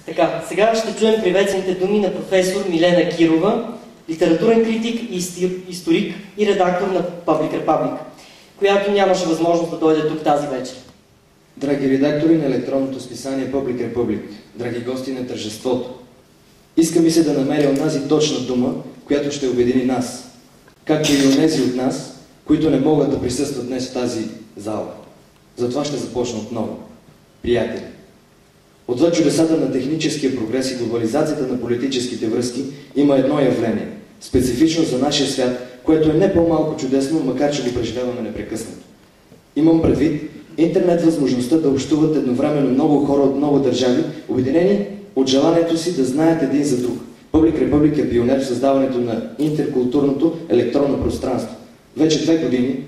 Така, сега ще чуем приветствените думи на професор Милена Кирова, литературен критик и историк и редактор на Public Republic, която нямаше възможност да дойде тук тази вечер. Драги редактори на електронното списание Public Republic, драги гости на тържеството, иска ми се да намеря онази точна дума, която ще обедини нас, както и онези от нас, които не могат да присъстват днес в тази зала. Затова ще започна отново. Приятели, отвъд чудесата на техническия прогрес и глобализацията на политическите връзки има едно явление, специфично за нашия свят, което е не по-малко чудесно, макар че го преживяваме непрекъснато. Имам предвид интернет възможността да общуват едновременно много хора от много държави, обединени от желанието си да знаят един за друг. Public Republic е пионер в създаването на интеркултурното електронно пространство. Вече 2 години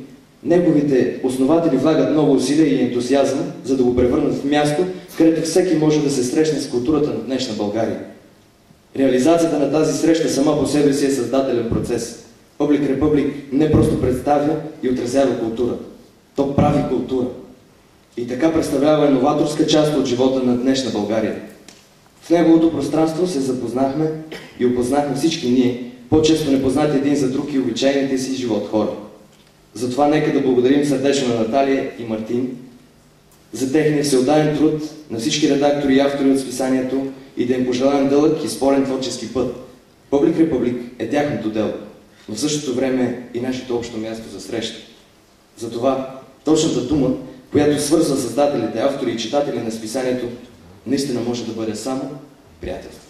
неговите основатели влагат много усилия и ентусиазъм, за да го превърнат в място, където всеки може да се срещне с културата на днешна България. Реализацията на тази среща сама по себе си е създателен процес. Public Republic не просто представя и отразява култура, то прави култура. И така представлява новаторска част от живота на днешна България. В неговото пространство се запознахме и опознахме всички ние, по-често непознати един за друг и обичайните си живот хора. Затова нека да благодарим сърдечно на Наталия и Мартин за техния всеотдаен труд, на всички редактори и автори от списанието и да им пожелаем дълъг и спорен творчески път. Public Republic е тяхното дело, но в същото време и нашето общо място за среща. Затова точната дума, която свързва създателите, автори и читатели на списанието, наистина може да бъде само приятелство.